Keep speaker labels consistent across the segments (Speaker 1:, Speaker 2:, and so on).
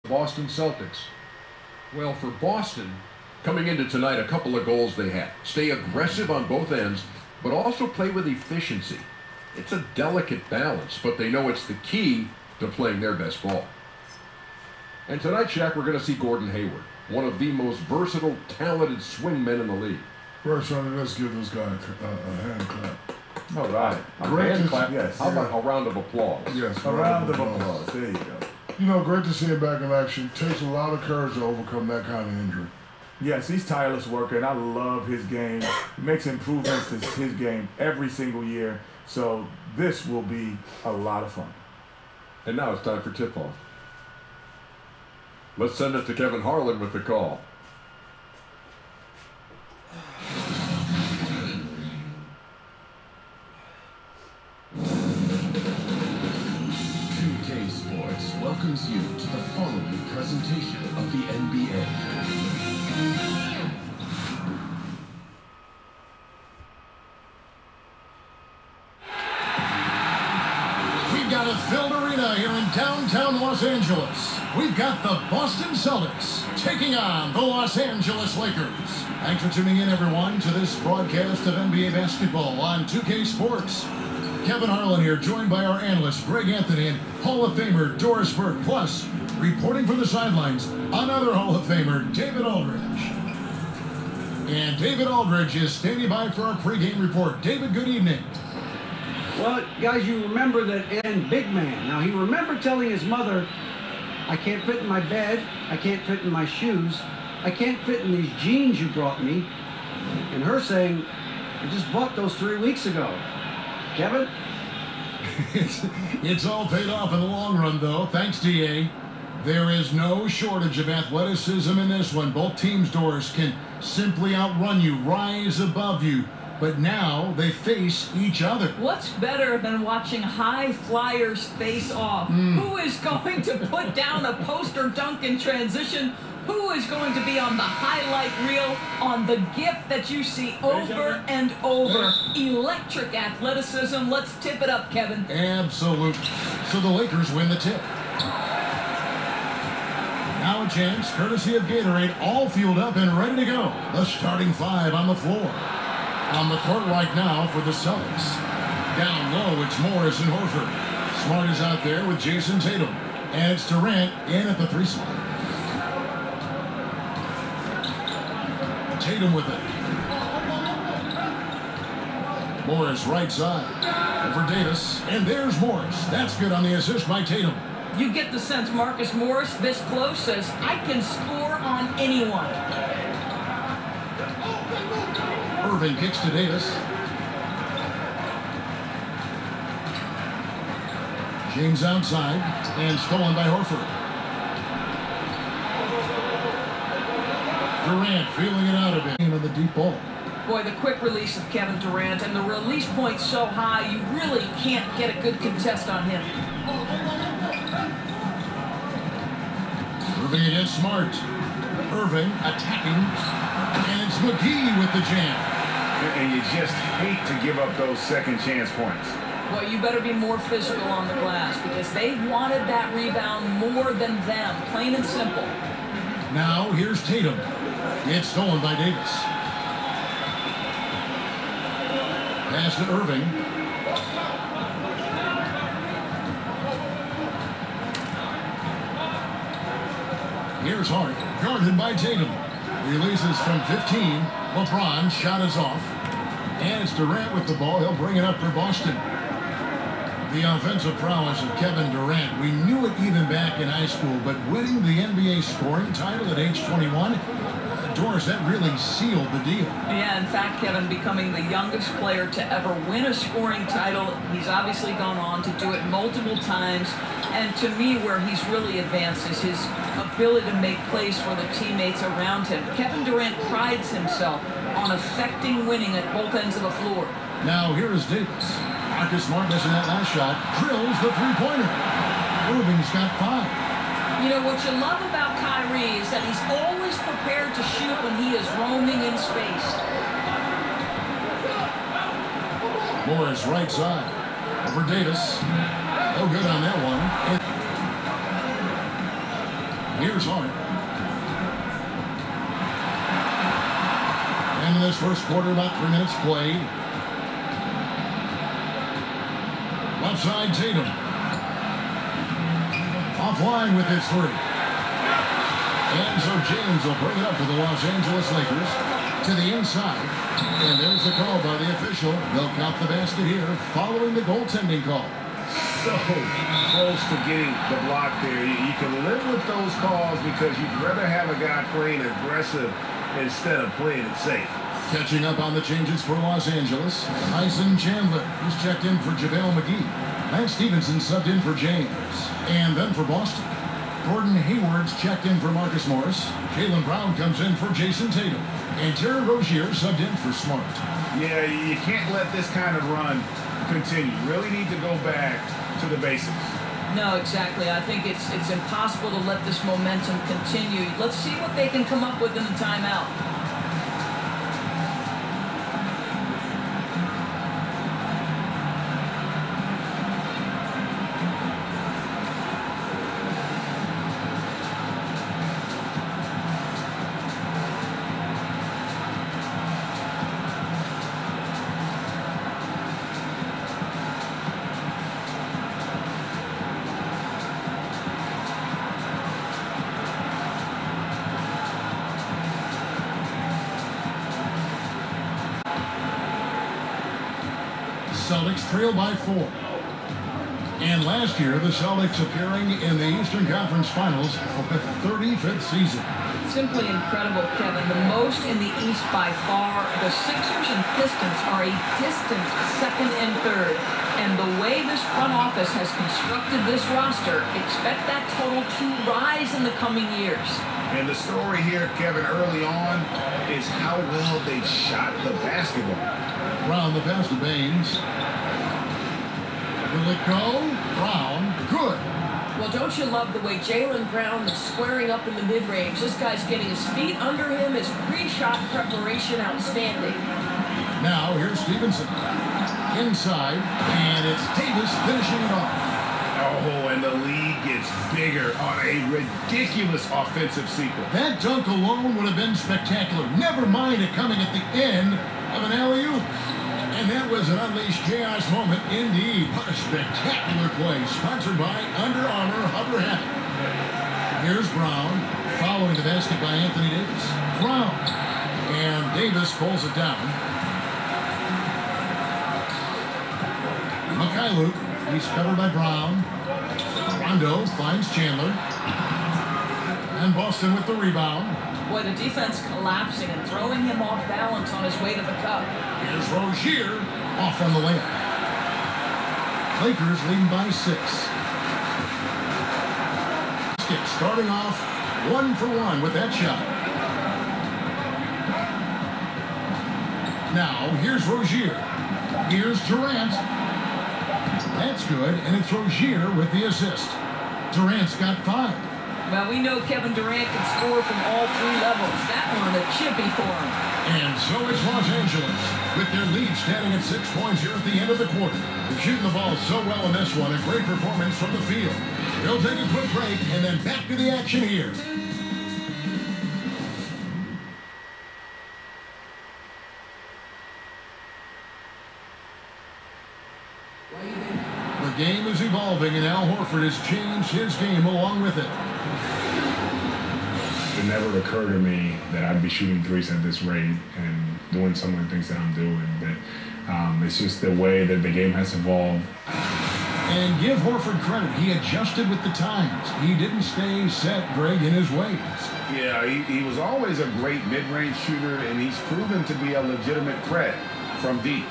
Speaker 1: Boston Celtics. Well, for Boston, coming into tonight, a couple of goals they had. Stay aggressive on both ends, but also play with efficiency. It's a delicate balance, but they know it's the key to playing their best ball. And tonight, Shaq, we're going to see Gordon Hayward, one of the most versatile, talented swingmen in the league.
Speaker 2: First, let's give this guy a hand clap.
Speaker 1: All right. A hand clap? Yes. How about a round of applause?
Speaker 2: Yes.
Speaker 3: A round of applause. There you go.
Speaker 2: You know, great to see him back in action. Takes a lot of courage to overcome that kind of injury.
Speaker 3: Yes, he's tireless worker, and I love his game. He makes improvements to his game every single year. So this will be a lot of fun.
Speaker 1: And now it's time for tip-off. Let's send it to Kevin Harlan with the call.
Speaker 4: Welcomes you to the following presentation of the NBA.
Speaker 5: We've got a filled arena here in downtown Los Angeles. We've got the Boston Celtics taking on the Los Angeles Lakers. Thanks for tuning in, everyone, to this broadcast of NBA basketball on 2K Sports. Kevin Harlan here, joined by our analyst, Greg Anthony, and Hall of Famer, Doris Burke. Plus, reporting from the sidelines, another Hall of Famer, David Aldridge. And David Aldridge is standing by for our pregame report. David, good evening.
Speaker 6: Well, guys, you remember that, and big man. Now, he remembered telling his mother, I can't fit in my bed, I can't fit in my shoes, I can't fit in these jeans you brought me. And her saying, I just bought those 3 weeks ago. Kevin?
Speaker 5: It's all paid off in the long run, though. Thanks, DA. There is no shortage of athleticism in this one. Both teams, Doris, can simply outrun you, rise above you. But now they face each other.
Speaker 7: What's better than watching high flyers face off? Who is going to put down a poster dunk in transition? Who is going to be on the highlight reel on the gift that you see over and over? Electric athleticism. Let's tip it up, Kevin.
Speaker 5: Absolutely. So the Lakers win the tip. Now a chance, courtesy of Gatorade, all fueled up and ready to go. The starting five on the floor. On the court right now for the Celtics. Down low, it's Morris and Horford. Smart is out there with Jason Tatum. And it's Durant in at the 3 spot. Tatum with it. Morris right side. Over Davis. And there's Morris. That's good on the assist by Tatum.
Speaker 7: You get the sense Marcus Morris this close says, I can score on anyone.
Speaker 5: Irving kicks to Davis. James outside. And stolen by Horford. Durant feeling it out a bit into the deep ball.
Speaker 7: Boy, the quick release of Kevin Durant and the release point so high, you really can't get a good contest on him.
Speaker 5: Irving against Smart. Irving attacking. And it's McGee with the jam.
Speaker 3: And you just hate to give up those second chance points.
Speaker 7: Well, you better be more physical on the glass because they wanted that rebound more than them, plain and simple.
Speaker 5: Now here's Tatum. It's stolen by Davis. Pass to Irving. Here's Hart, guarded by Tatum. Releases from 15. LeBron shot is off. And it's Durant with the ball. He'll bring it up for Boston. The offensive prowess of Kevin Durant. We knew it even back in high school, but winning the NBA scoring title at age 21, Doris, that really sealed the deal.
Speaker 7: Yeah, in fact, Kevin, becoming the youngest player to ever win a scoring title. He's obviously gone on to do it multiple times. And to me, where he's really advanced is his ability to make plays for the teammates around him. Kevin Durant prides himself on affecting winning at both ends of the floor.
Speaker 5: Now here is Davis. Marcus Smart missing that last shot. Drills the three-pointer. Irving's got 5.
Speaker 7: You know, what you love about Kyrie is that he's always prepared to shoot when he is roaming in space.
Speaker 5: Morris right side. Over Davis. No good on that one. Here's Hart. And in this first quarter, about 3 minutes played. Left side, Tatum. Offline with his three. And so James will bring it up for the Los Angeles Lakers to the inside. And there's the call by the official. They'll count the basket here following the goaltending call.
Speaker 8: So close to getting the block there. You can live with those calls because you'd rather have a guy playing aggressive instead of playing it safe.
Speaker 5: Catching up on the changes for Los Angeles, Tyson Chandler, who's checked in for JaVale McGee. Lance Stevenson subbed in for James. And then for Boston, Gordon Hayward's checked in for Marcus Morris. Jaylen Brown comes in for Jason Tatum. And Terry Rozier subbed in for Smart.
Speaker 8: Yeah, you can't let this kind of run continue. Really need to go back to the basics.
Speaker 7: No, exactly. I think it's impossible to let this momentum continue. Let's see what they can come up with in the timeout.
Speaker 5: Celtics trail by 4. And last year, the Celtics appearing in the Eastern Conference Finals for the 35th season.
Speaker 7: Simply incredible, Kevin. The most in the East by far. The Sixers and Pistons are a distant second and third. And the way this front office has constructed this roster, expect that total to rise in the coming years.
Speaker 8: And the story here, Kevin, early on is how well they shot the basketball.
Speaker 5: Brown, the pass to Baines. Will it go? Brown, good.
Speaker 7: Well, don't you love the way Jaylen Brown is squaring up in the mid-range? This guy's getting his feet under him. His pre-shot preparation outstanding.
Speaker 5: Now, here's Stevenson. Inside, and it's Davis finishing it off.
Speaker 8: Oh, and the lead gets bigger on a ridiculous offensive sequence.
Speaker 5: That dunk alone would have been spectacular. Never mind it coming at the end of an alley-oop. And that was an unleashed chaos moment indeed. What a spectacular play. Sponsored by Under Armour Hover Hat. Here's Brown, following the basket by Anthony Davis. Brown. And Davis pulls it down. Mikhailuk, he's covered by Brown. Rondo finds Chandler. And Boston with the rebound.
Speaker 7: Boy, the defense collapsing and throwing him off balance on his way to the cup.
Speaker 5: Here's Rozier off on the layup. Lakers leading by 6. Starting off 1 for 1 with that shot. Now, here's Rozier. Here's Durant. That's good, and it's Rozier with the assist. Durant's got 5.
Speaker 7: Well, we know Kevin Durant can score from all 3 levels. That one a chippy for him.
Speaker 5: And so it's Los Angeles, with their lead standing at 6 points here at the end of the quarter. They're shooting the ball so well in this one, a great performance from the field. They'll take a quick break, and then back to the action here. The game is evolving, and Al Horford has changed his game along with it.
Speaker 9: It never occurred to me that I'd be shooting threes at this rate and doing some of the things that I'm doing. But it's just the way that the game has evolved.
Speaker 5: And give Horford credit. He adjusted with the times. He didn't stay set, Greg, in his ways.
Speaker 8: Yeah, he was always a great mid-range shooter, and he's proven to be a legitimate threat from deep.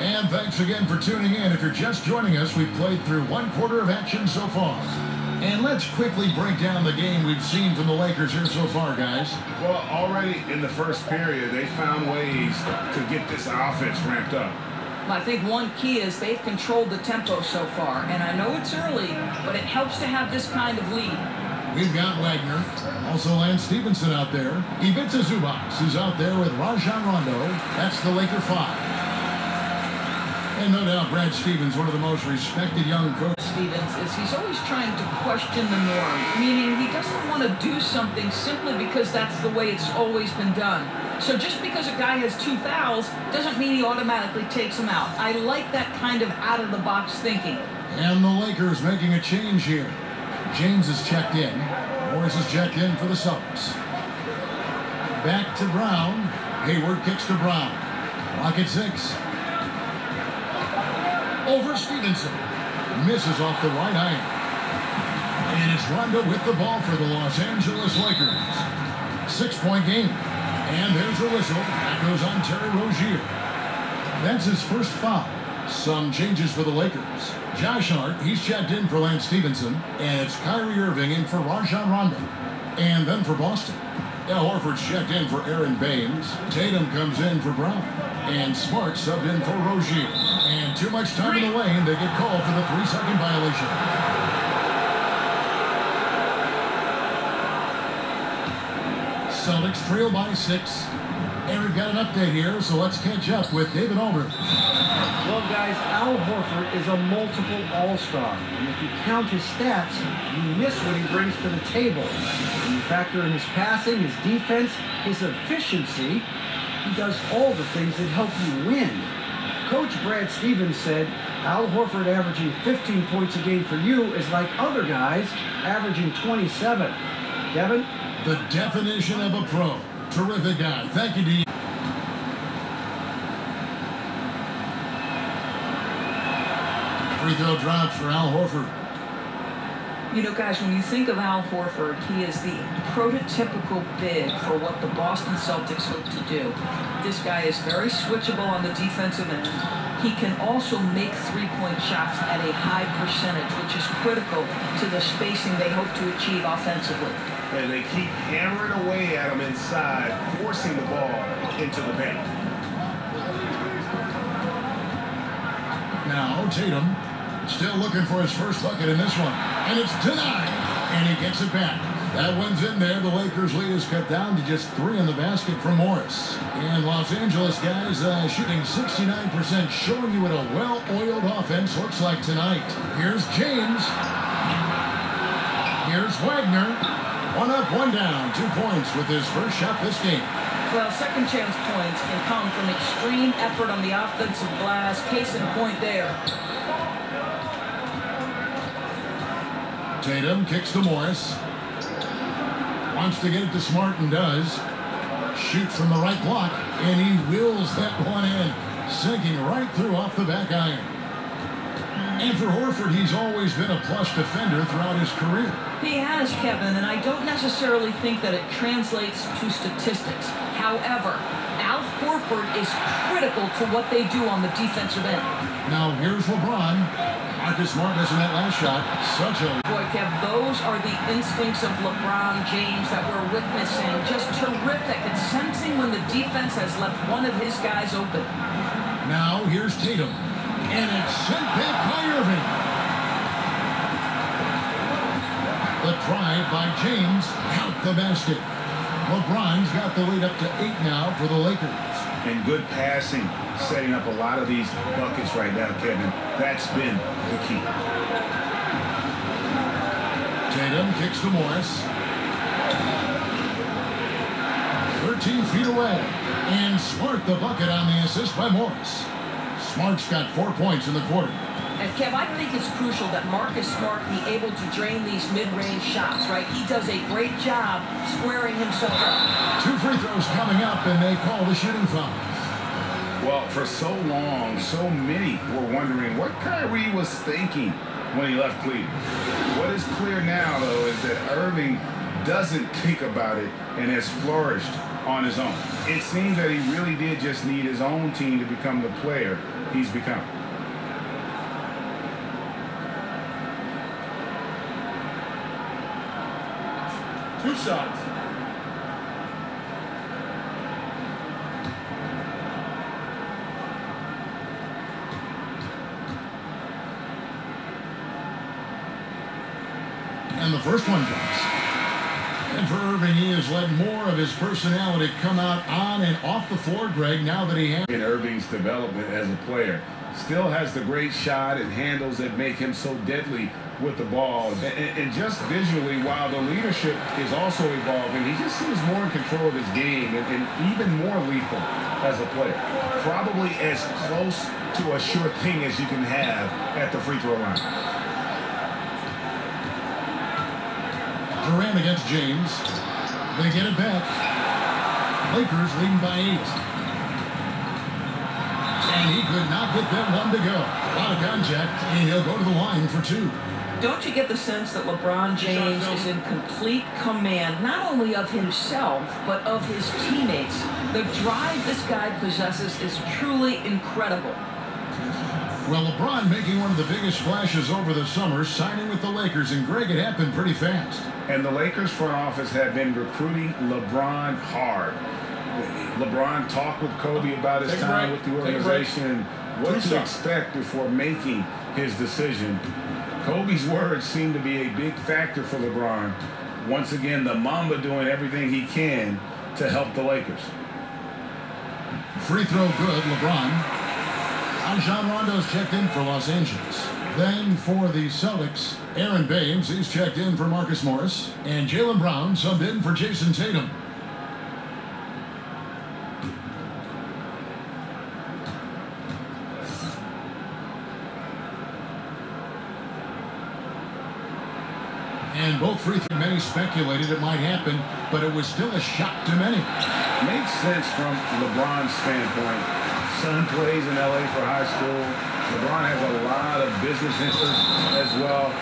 Speaker 5: And thanks again for tuning in. If you're just joining us, we've played through 1 quarter of action so far. And let's quickly break down the game we've seen from the Lakers here so far, guys.
Speaker 8: Well, already in the first period, they found ways to get this offense ramped up.
Speaker 7: I think one key is they've controlled the tempo so far. And I know it's early, but it helps to have this kind of lead.
Speaker 5: We've got Wagner, also Lance Stevenson out there. Ivica Zubac is out there with Rajon Rondo. That's the Laker 5. And no doubt Brad Stevens, one of the most respected young coaches.
Speaker 7: Stevens is he's always trying to question the norm, meaning he doesn't want to do something simply because that's the way it's always been done. So just because a guy has 2 fouls doesn't mean he automatically takes them out. I like that kind of out-of-the-box thinking.
Speaker 5: And the Lakers making a change here. James is checked in. Morris is checked in for the Celtics. Back to Brown. Hayward kicks to Brown. Clock at 6. Over Stevenson. Misses off the right iron. And it's Rondo with the ball for the Los Angeles Lakers. 6-point game. And there's a whistle. That goes on Terry Rozier. That's his first foul. Some changes for the Lakers. Josh Hart, he's checked in for Lance Stevenson. And it's Kyrie Irving in for Rajon Rondo. And then for Boston, Al Horford's checked in for Aaron Baines. Tatum comes in for Brown. And Smart subbed in for Rozier. And too much time in the lane. They get called for the 3-second violation. Celtics trail by 6. And we've got an update here, so let's catch up with David Aldridge.
Speaker 6: Well, guys, Al Horford is a multiple all-star. And if you count his stats, you miss what he brings to the table. When you factor in his passing, his defense, his efficiency, he does all the things that help you win. Coach Brad Stevens said, Al Horford averaging 15 points a game for you is like other guys averaging 27. Kevin?
Speaker 5: The definition of a pro. Terrific guy. Thank you, D. Free throw drops for Al Horford.
Speaker 7: You know, guys, when you think of Al Horford, he is the prototypical big for what the Boston Celtics hope to do. This guy is very switchable on the defensive end. He can also make three-point shots at a high percentage, which is critical to the spacing they hope to achieve offensively.
Speaker 8: And they keep hammering away at him inside, forcing the ball into the paint.
Speaker 5: Now Tatum still looking for his first bucket in this one. And it's denied. And he gets it back. That one's in there. The Lakers' lead is cut down to just 3 in the basket from Morris. And Los Angeles guys shooting 69%, showing you what a well-oiled offense looks like tonight. Here's James. Here's Wagner. 1 up, 1 down. 2 points with his first shot this game.
Speaker 7: Well, second chance points can come from extreme effort on the offensive glass. Case in point there.
Speaker 5: Tatum kicks to Morris. Wants to get it to Smart and does. Shoots from the right block, and he wills that one in, sinking right through off the back iron. And for Horford, he's always been a plus defender throughout his career.
Speaker 7: He has, Kevin, and I don't necessarily think that it translates to statistics. However, Al Horford is critical to what they do on the defensive end.
Speaker 5: Now here's LeBron. Marcus Smart missing that last shot. Such a...
Speaker 7: Boy, Kev, those are the instincts of LeBron James that we're witnessing. Just terrific and sensing when the defense has left one of his guys open.
Speaker 5: Now here's Tatum. And it's sent back by Irving. The drive by James. Count the basket. LeBron's got the lead up to 8 now for the Lakers.
Speaker 8: And good passing, setting up a lot of these buckets right now, Kevin. That's been the key.
Speaker 5: Tatum kicks to Morris. 13 feet away. And Smart the bucket on the assist by Morris. Smart's got 4 points in the quarter.
Speaker 7: And Kev, I think it's crucial that Marcus Smart be able to drain these mid-range shots, right? He does a great job squaring himself up.
Speaker 5: 2 free throws coming up, and they call the shooting foul.
Speaker 8: Well, for so long, so many were wondering what Kyrie was thinking when he left Cleveland. What is clear now, though, is that Irving doesn't think about it and has flourished on his own. It seems that he really did just need his own team to become the player he's become.
Speaker 3: Two shots.
Speaker 5: And the first one goes. And for Irving, he has let more of his personality come out on and off the floor, Greg, now that he has.
Speaker 8: In Irving's development as a player, still has the great shot and handles that make him so deadly with the ball. And just visually, while the leadership is also evolving, he just seems more in control of his game and even more lethal as a player. Probably as close to a sure thing as you can have at the free throw line.
Speaker 5: Durant against James. They get it back. Lakers leading by 8. And he could not get that one to go. A lot of contact, and he'll go to the line for 2.
Speaker 7: Don't you get the sense that LeBron James is in complete command, not only of himself, but of his teammates? The drive this guy possesses is truly incredible.
Speaker 5: Well, LeBron making one of the biggest splashes over the summer, signing with the Lakers, and Greg, it happened pretty fast.
Speaker 8: And the Lakers front office have been recruiting LeBron hard. LeBron talked with Kobe about his time with the organization, what to expect before making his decision. Kobe's words seem to be a big factor for LeBron. Once again, the Mamba doing everything he can to help the Lakers.
Speaker 5: Free throw good, LeBron. John Rondo's checked in for Los Angeles. Then for the Celtics, Aaron Baines, he's checked in for Marcus Morris. And Jaylen Brown subbed in for Jason Tatum. And both free throws, many speculated it might happen, but it was still a shock to many.
Speaker 8: Makes sense from LeBron's standpoint. Son plays in LA for high school. LeBron has a lot of business interests as well.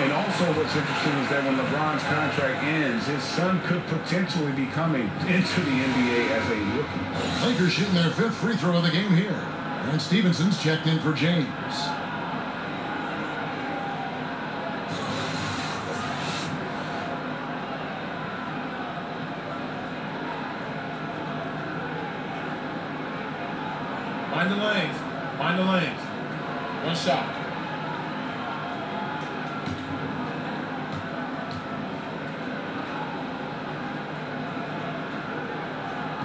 Speaker 8: And also what's interesting is that when LeBron's contract ends, his son could potentially be coming into the NBA as a rookie.
Speaker 5: Lakers shooting their 5th free throw of the game here. And Stevenson's checked in for James.
Speaker 10: Find the lanes. Find the lanes. One shot.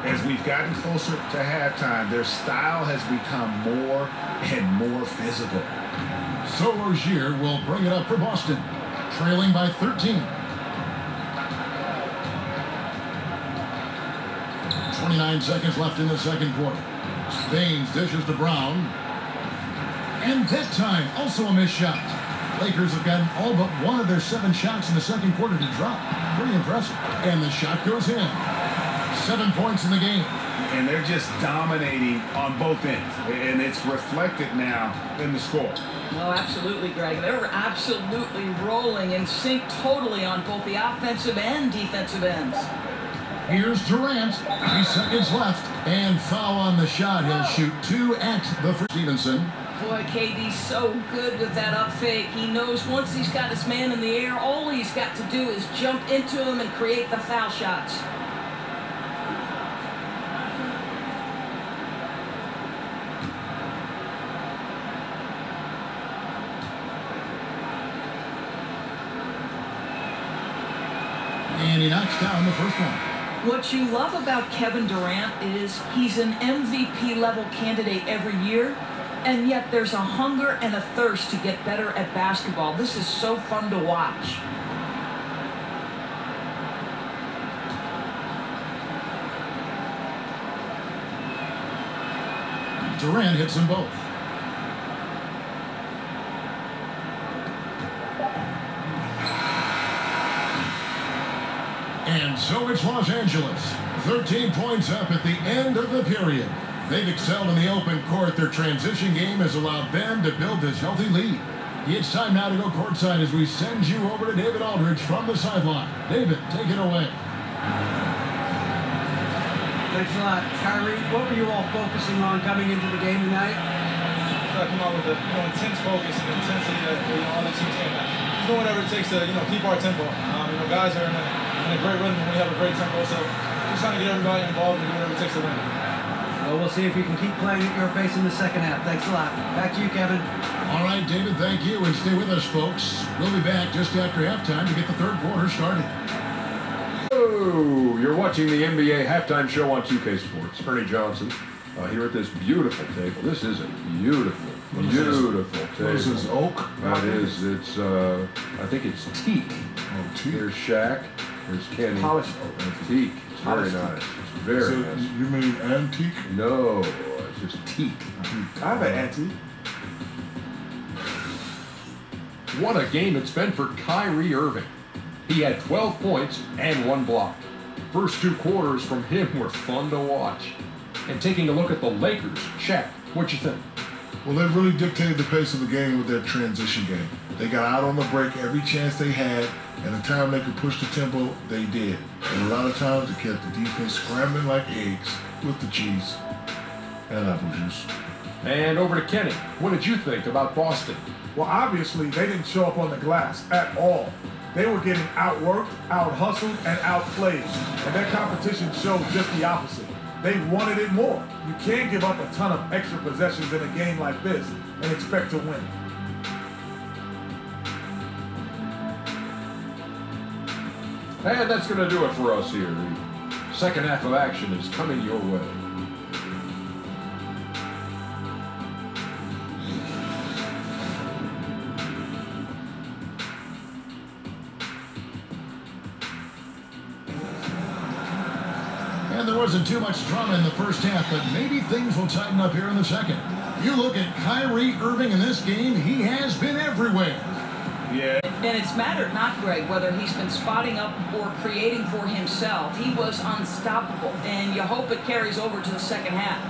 Speaker 8: As we've gotten closer to halftime, their style has become more and more physical.
Speaker 5: So Rozier will bring it up for Boston, trailing by 13. 29 seconds left in the second quarter. Baines dishes to Brown. And that time, also a missed shot. Lakers have gotten all but one of their 7 shots in the second quarter to drop. Pretty impressive. And the shot goes in. 7 points in the game.
Speaker 8: And they're just dominating on both ends. And it's reflected now in the score.
Speaker 7: No, absolutely, Greg. They're absolutely rolling in sync totally on both the offensive and defensive ends.
Speaker 5: Here's Durant. 3 seconds left. And foul on the shot. He'll shoot 2 at the first. Stevenson.
Speaker 7: Boy, KD's so good with that up fake. He knows once he's got his man in the air, all he's got to do is jump into him and create the foul shots.
Speaker 5: And he knocks down the first one.
Speaker 7: What you love about Kevin Durant is he's an MVP level candidate every year, and yet there's a hunger and a thirst to get better at basketball. This is so fun to watch.
Speaker 5: Durant hits them both. And so it's Los Angeles. 13 points up at the end of the period. They've excelled in the open court. Their transition game has allowed them to build this healthy lead. It's time now to go courtside as we send you over to David Aldridge from the sideline. David, take it away.
Speaker 6: Thanks a lot. Kyrie, what were you all focusing on coming into the game tonight?
Speaker 10: I come out with a intense focus and intensity that all the teams came at. Doing whatever it takes to keep our tempo. Guys are in a great rhythm when we have a great tempo, so just trying to get everybody involved and do whatever it takes to win.
Speaker 6: Well, we'll see if you can keep playing at your pace in the second half. Thanks a lot. Back to you, Kevin.
Speaker 5: All right, David, thank you, and stay with us, folks. We'll be back just after halftime to get the third quarter started.
Speaker 1: Hello, you're watching the NBA halftime show on 2K Sports. Ernie Johnson here at this beautiful table. This is a beautiful Beautiful.
Speaker 2: What is this, oak?
Speaker 1: That is, it's, I think it's teak.
Speaker 2: Oh, teak.
Speaker 1: There's Shaq, there's Kenny.
Speaker 3: Polished oak.
Speaker 1: That's teak. It's very nice. It's very
Speaker 2: So
Speaker 1: nice.
Speaker 2: you mean antique?
Speaker 1: No, it's just teak.
Speaker 3: I have an antique.
Speaker 1: What a game it's been for Kyrie Irving. He had 12 points and 1 block. First 2 quarters from him were fun to watch. And taking a look at the Lakers, Shaq, what'd you think?
Speaker 2: Well, they really dictated the pace of the game with their transition game. They got out on the break every chance they had, and the time they could push the tempo, they did. And a lot of times they kept the defense scrambling like eggs with the cheese and apple juice.
Speaker 1: And over to Kenny. What did you think about Boston?
Speaker 3: Well, obviously, they didn't show up on the glass at all. They were getting outworked, out-hustled, and outplayed. And their competition showed just the opposite. They wanted it more. You can't give up a ton of extra possessions in a game like this and expect to win.
Speaker 1: And that's going to do it for us here. The second half of action is coming your way.
Speaker 5: And there wasn't too much drama in the first half, but maybe things will tighten up here in the second. You look at Kyrie Irving in this game, he has been everywhere.
Speaker 8: Yeah.
Speaker 7: And it's mattered not, Greg, whether he's been spotting up or creating for himself. He was unstoppable, and you hope it carries over to the second half.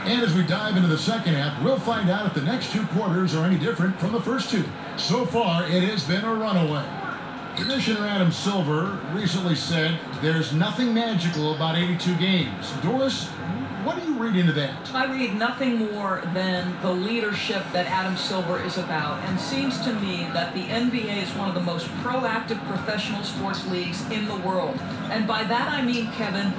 Speaker 5: And as we dive into the second half, we'll find out if the next 2 quarters are any different from the first 2. So far, it has been a runaway. Commissioner Adam Silver recently said there's nothing magical about 82 games. Doris, what do you read into that?
Speaker 7: I read nothing more than the leadership that Adam Silver is about, and seems to me that the NBA is one of the most proactive professional sports leagues in the world. And by that I mean, Kevin,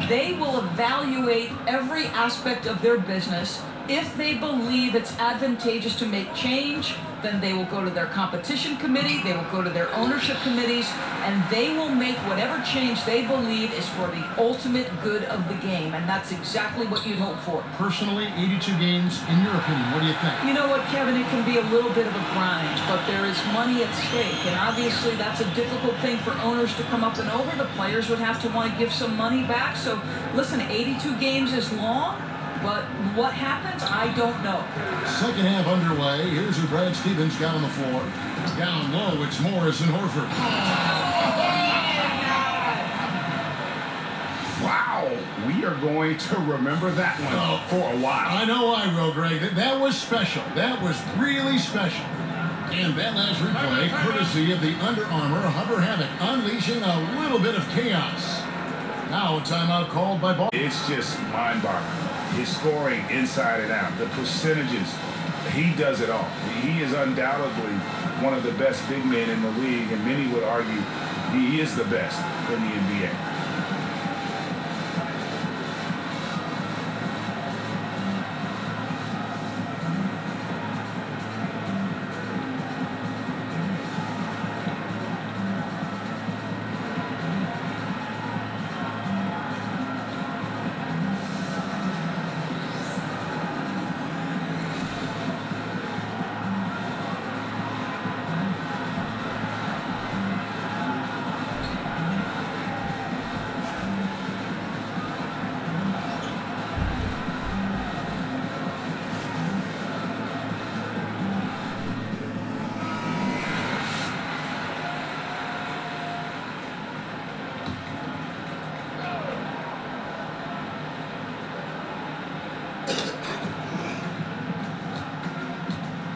Speaker 7: they will evaluate every aspect of their business. If they believe it's advantageous to make change, then they will go to their competition committee, they will go to their ownership committees, and they will make whatever change they believe is for the ultimate good of the game. And that's exactly what you'd hope for.
Speaker 5: Personally, 82 games, in your opinion, what do you think?
Speaker 7: You know what, Kevin, it can be a little bit of a grind, but there is money at stake. And obviously that's a difficult thing for owners to come up and over. The players would have to want to give some money back. So listen, 82 games is long, but what happens, I don't know.
Speaker 5: Second half underway. Here's who Brad Stevens got on the floor. Down low, it's Morris and Horford.
Speaker 8: Wow, we are going to remember that one for a while.
Speaker 5: I know I will, Greg. That was special. That was really special. And that last replay, courtesy of the Under Armour Hover Havoc, unleashing a little bit of chaos. Now a timeout called by Boston.
Speaker 8: It's just mind-boggling. His scoring inside and out, the percentages, he does it all. He is undoubtedly one of the best big men in the league, and many would argue he is the best in the NBA.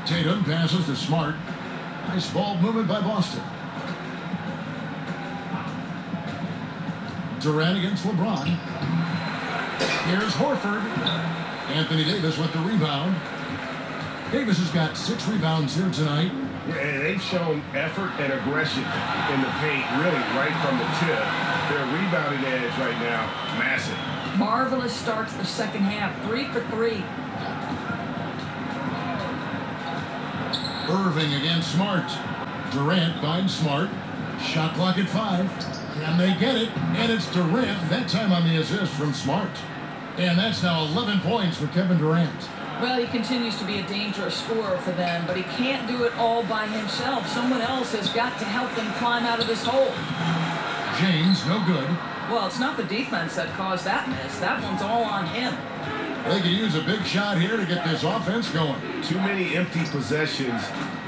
Speaker 5: Tatum passes to Smart. Nice ball movement by Boston. Durant against LeBron. Here's Horford. Anthony Davis with the rebound. Davis has got 6 rebounds here tonight.
Speaker 8: Yeah, and they've shown effort and aggression in the paint, really right from the tip. Their rebounding edge right now, massive.
Speaker 7: Marvelous start to the second half. 3 for 3.
Speaker 5: Irving against Smart. Durant finds Smart. Shot clock at 5. Can they get it? And it's Durant, that time on the assist from Smart. And that's now 11 points for Kevin Durant.
Speaker 7: Well, he continues to be a dangerous scorer for them, but he can't do it all by himself. Someone else has got to help them climb out of this hole.
Speaker 5: James, no good.
Speaker 7: Well, it's not the defense that caused that miss. That one's all on him.
Speaker 5: They could use a big shot here to get this offense going.
Speaker 8: Too many empty possessions.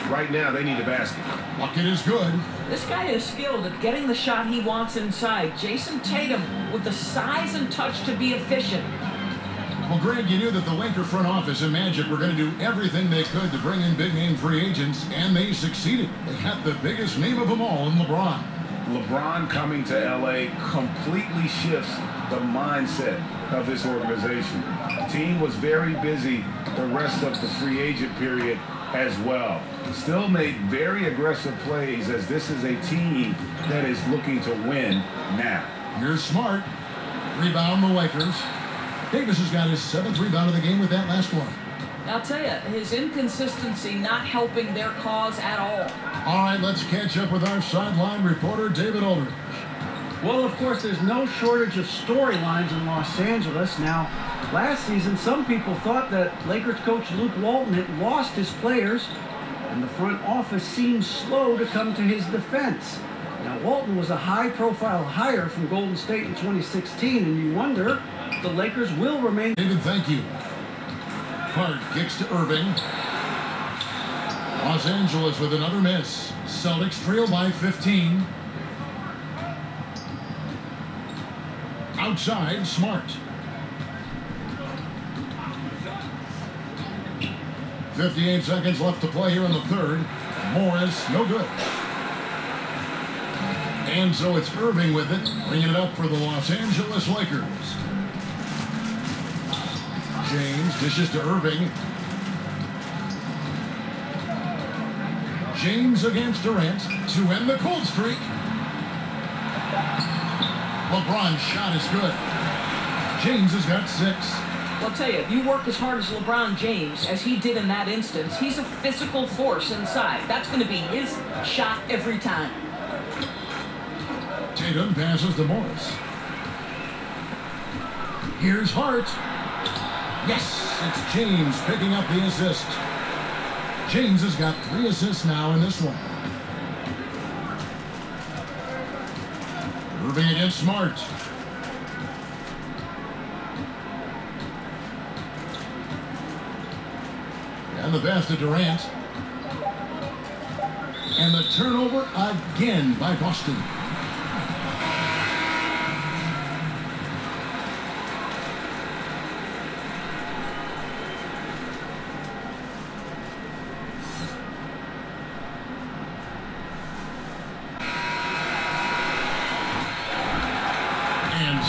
Speaker 8: Right now, they need a basket.
Speaker 5: Bucket is good.
Speaker 7: This guy is skilled at getting the shot he wants inside. Jason Tatum with the size and touch to be efficient.
Speaker 5: Well, Greg, you knew that the Laker front office and Magic were going to do everything they could to bring in big-name free agents, and they succeeded. They had the biggest name of them all in LeBron.
Speaker 8: LeBron coming to L.A. completely shifts the mindset of this organization. The team was very busy the rest of the free agent period as well. Still made very aggressive plays, as this is a team that is looking to win now.
Speaker 5: Here's Smart. Rebound the Lakers. Davis has got his 7th rebound of the game with that last one.
Speaker 7: I'll tell you, his inconsistency not helping their cause at all.
Speaker 5: All right, let's catch up with our sideline reporter, David Aldridge.
Speaker 6: Well, of course, there's no shortage of storylines in Los Angeles. Now, last season, some people thought that Lakers coach Luke Walton had lost his players, and the front office seemed slow to come to his defense. Now, Walton was a high-profile hire from Golden State in 2016, and you wonder if the Lakers will remain.
Speaker 5: David, thank you. Hard kicks to Irving. Los Angeles with another miss. Celtics trail by 15. Outside, Smart. 58 seconds left to play here in the third. Morris, no good. And so it's Irving with it, bringing it up for the Los Angeles Lakers. James dishes to Irving. James against Durant to end the cold streak. LeBron's shot is good. James has got 6.
Speaker 7: I'll tell you, if you work as hard as LeBron James, as he did in that instance, he's a physical force inside. That's going to be his shot every time.
Speaker 5: Tatum passes to Morris. Here's Hart. Yes, it's James picking up the assist. James has got 3 assists now in this one. Irving against Smart. And the pass to Durant. And the turnover again by Boston.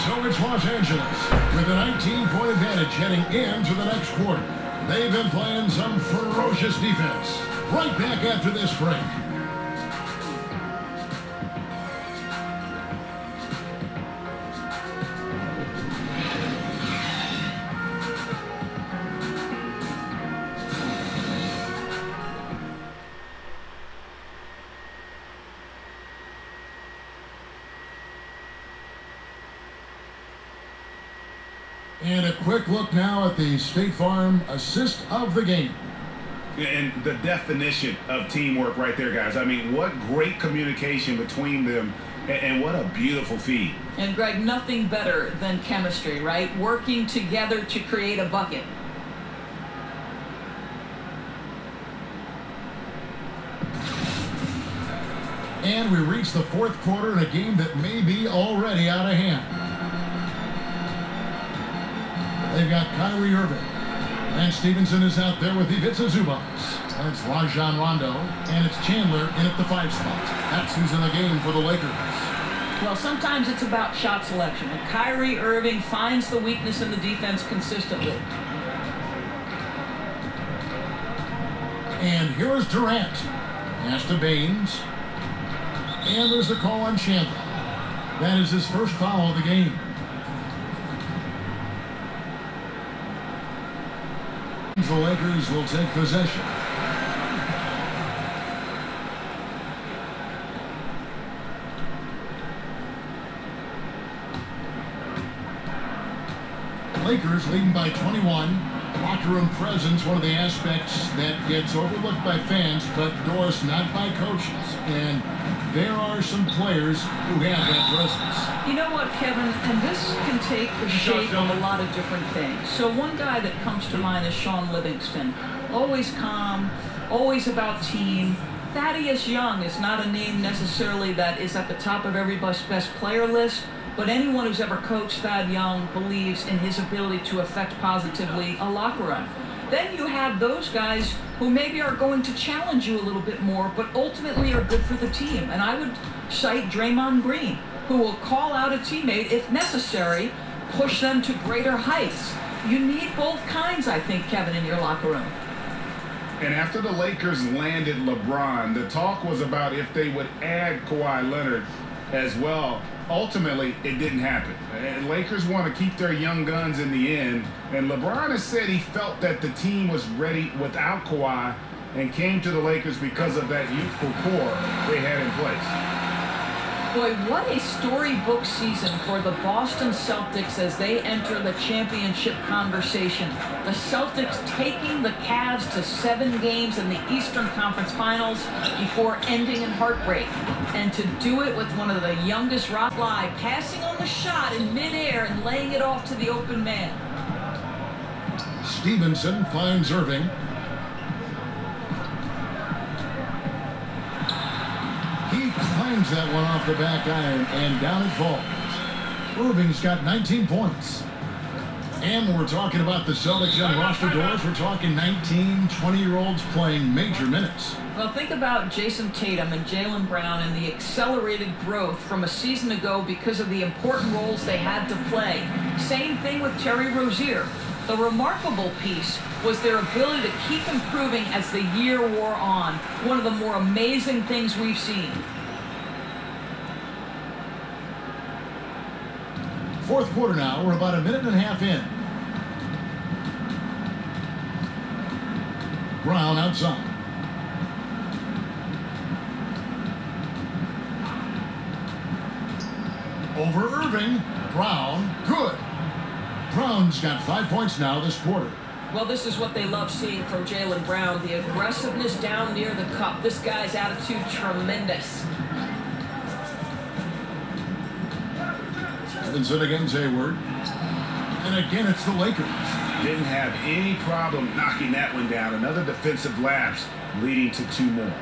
Speaker 5: So it's Los Angeles with a 19-point advantage heading into the next quarter. They've been playing some ferocious defense. Right back after this break. And a quick look now at the State Farm assist of the game.
Speaker 8: And the definition of teamwork right there, guys. I mean, what great communication between them, and what a beautiful feed.
Speaker 7: And, Greg, nothing better than chemistry, right? Working together to create a bucket.
Speaker 5: And we reach the fourth quarter in a game that may be already out of hand. They've got Kyrie Irving. Lance Stevenson is out there with Ivica Zubac. That's Rajon Rondo. And it's Chandler in at the 5 spot. That's who's in the game for the Lakers.
Speaker 7: Well, sometimes it's about shot selection. And Kyrie Irving finds the weakness in the defense consistently.
Speaker 5: And here's Durant. Pass to Baines. And there's the call on Chandler. That is his first foul of the game. The Lakers will take possession. Lakers leading by 21. Locker room presence, one of the aspects that gets overlooked by fans, but Doris, not by coaches. And there are some players who have that presence.
Speaker 7: You know what, Kevin? And this can take the shape of a lot of different things. So one guy that comes to mind is Sean Livingston. Always calm, always about team. Thaddeus Young is not a name necessarily that is at the top of everybody's best player list, but anyone who's ever coached Thad Young believes in his ability to affect positively a locker room. Then you have those guys who maybe are going to challenge you a little bit more, but ultimately are good for the team. And I would cite Draymond Green, who will call out a teammate if necessary, push them to greater heights. You need both kinds, I think, Kevin, in your locker room.
Speaker 8: And after the Lakers landed LeBron, the talk was about if they would add Kawhi Leonard as well. Ultimately, it didn't happen. And Lakers want to keep their young guns in the end. And LeBron has said he felt that the team was ready without Kawhi and came to the Lakers because of that youthful core they had in place.
Speaker 7: Boy, what a storybook season for the Boston Celtics as they enter the championship conversation. The Celtics taking the Cavs to 7 games in the Eastern Conference Finals before ending in heartbreak. And to do it with one of the youngest rock live, passing on the shot in midair and laying it off to the open man.
Speaker 5: Stevenson finds Irving. Climbs that one off the back iron and down it falls. Irving's got 19 points. And when we're talking about the Celtics young roster, Doris, we're talking 19, 20-year-olds playing major minutes.
Speaker 7: Well, think about Jason Tatum and Jaylen Brown and the accelerated growth from a season ago because of the important roles they had to play. Same thing with Terry Rozier. The remarkable piece was their ability to keep improving as the year wore on. One of the more amazing things we've seen.
Speaker 5: Fourth quarter now. We're about a minute and a half in. Brown outside. Over Irving. Brown. Good. Brown's got 5 points now this quarter.
Speaker 7: Well, this is what they love seeing from Jaylen Brown. The aggressiveness down near the cup. This guy's attitude, tremendous.
Speaker 5: Stevenson against Hayward. And again, it's the Lakers.
Speaker 8: Didn't have any problem knocking that one down. Another defensive lapse leading to 2 more.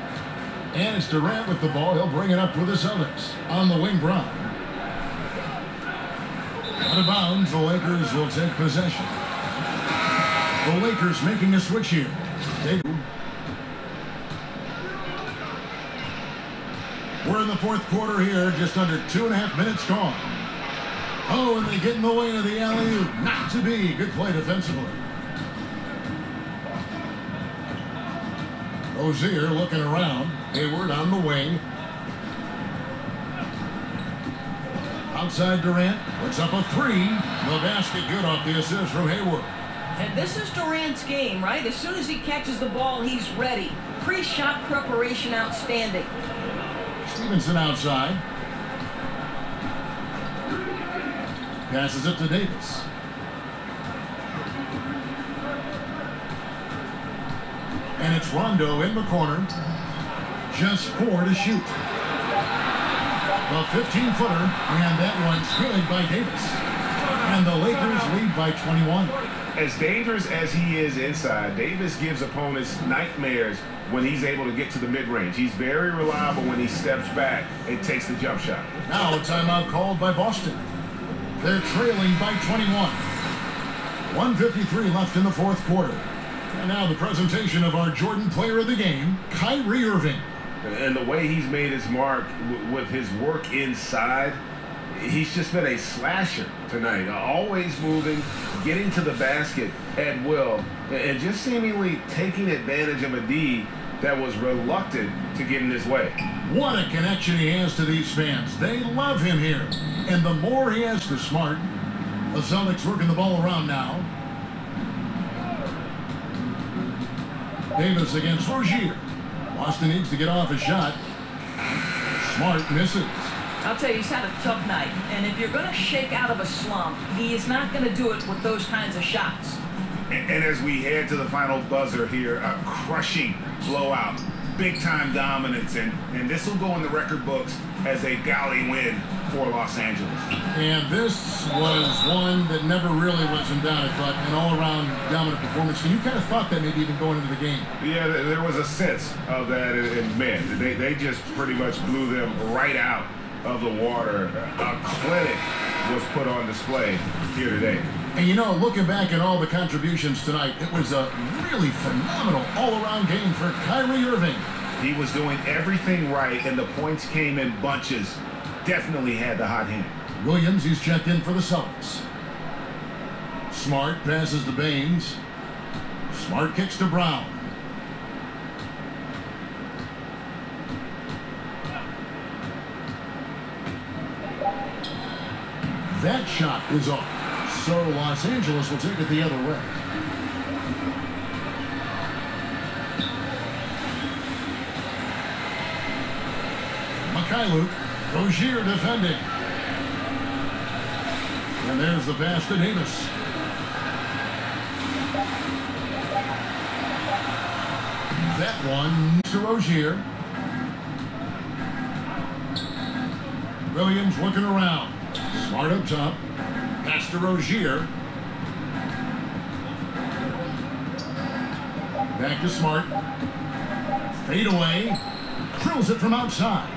Speaker 5: And it's Durant with the ball. He'll bring it up with the Celtics. On the wing, Brown. Out of bounds, the Lakers will take possession. The Lakers making a switch here. We're in the fourth quarter here, just under 2.5 minutes gone. Oh, and they get in the way of the alley-oop. Not to be. Good play defensively. Rozier looking around. Hayward on the wing. Outside Durant. Puts up a 3. The basket good off the assist from Hayward.
Speaker 7: And this is Durant's game, right? As soon as he catches the ball, he's ready. Pre-shot preparation outstanding.
Speaker 5: Stevenson outside. Passes it to Davis. And it's Rondo in the corner. Just 4 to shoot. The 15-footer, and that one's good by Davis. And the Lakers lead by 21.
Speaker 8: As dangerous as he is inside, Davis gives opponents nightmares when he's able to get to the mid-range. He's very reliable when he steps back and takes the jump shot.
Speaker 5: Now a timeout called by Boston. They're trailing by 21. 1:53 left in the fourth quarter. And now the presentation of our Jordan Player of the Game, Kyrie Irving.
Speaker 8: And the way he's made his mark with his work inside, he's just been a slasher tonight. Always moving, getting to the basket at will, and just seemingly taking advantage of a D that was reluctant to get in his way.
Speaker 5: What a connection he has to these fans. They love him here. And the more he has to Smart. The Celtics working the ball around now. Davis against Rozier. Boston needs to get off a shot. Smart misses.
Speaker 7: I'll tell you, he's had a tough night. And if you're going to shake out of a slump, he is not going to do it with those kinds of shots.
Speaker 8: And as we head to the final buzzer here, a crushing blowout, big-time dominance, and this will go in the record books as a galley win for Los Angeles.
Speaker 5: And this was one that never really was in doubt, but an all-around dominant performance. And you kind of thought that maybe even going into the game.
Speaker 8: Yeah, there was a sense of that, and man, they just pretty much blew them right out of the water. A clinic was put on display here today.
Speaker 5: And you know, looking back at all the contributions tonight, it was a really phenomenal all-around game for Kyrie Irving.
Speaker 8: He was doing everything right, and the points came in bunches. Definitely had the hot hand.
Speaker 5: Williams, he's checked in for the Celtics. Smart passes to Baines. Smart kicks to Brown. That shot is off. So Los Angeles will take it the other way. Mikhailuk, Rozier defending. And there's the pass to Davis. That one to Rozier. Williams looking around. Smart up top. Pass to Rozier. Back to Smart. Fade away. Drills it from outside.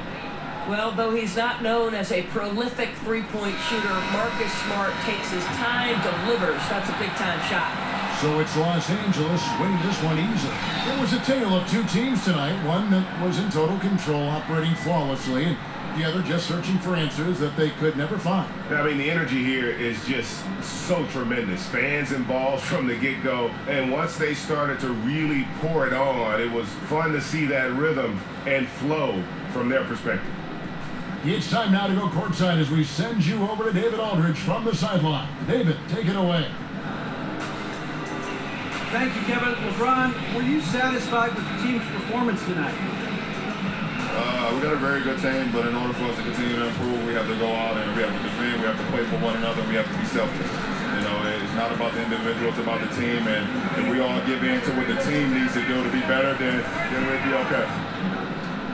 Speaker 7: Well, though he's not known as a prolific three-point shooter, Marcus Smart takes his time, delivers. That's a big-time shot.
Speaker 5: So it's Los Angeles winning this one easily. It was a tale of two teams tonight. One that was in total control, operating flawlessly, and the other just searching for answers that they could never find.
Speaker 8: I mean, the energy here is just so tremendous. Fans involved from the get-go, and once they started to really pour it on, it was fun to see that rhythm and flow from their perspective.
Speaker 5: It's time now to go courtside as we send you over to David Aldridge from the sideline. David, take it away.
Speaker 6: Thank you, Kevin. LeBron, were you satisfied with the team's performance tonight?
Speaker 11: We got a very good team, but in order for us to continue to improve, we have to go out and we have to defend, we have to play for one another, we have to be selfless. You know, it's not about the individual, it's about the team, and if we all give in to what the team needs to do to be better, then we'll be okay.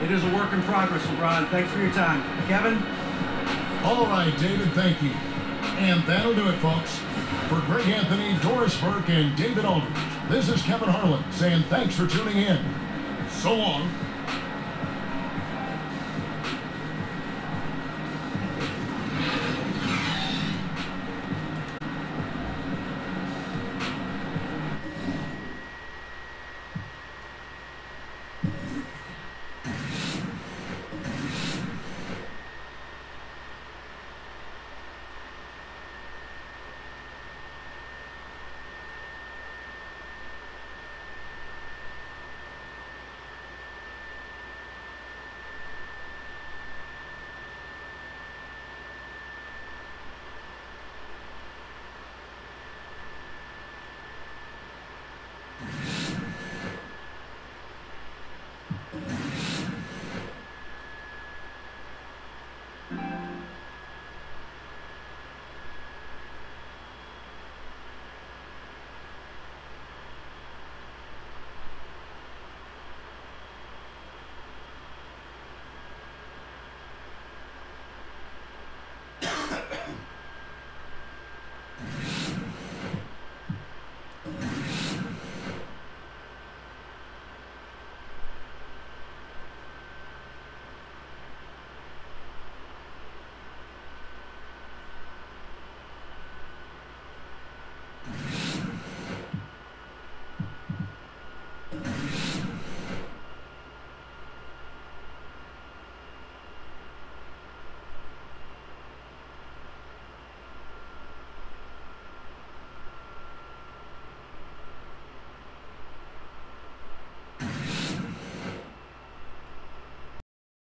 Speaker 6: It is a work in progress, LeBron. Thanks for your time. Kevin?
Speaker 5: All right, David, thank you. And that'll do it, folks. For Greg Anthony, Doris Burke, and David Aldridge, this is Kevin Harlan saying thanks for tuning in. So long.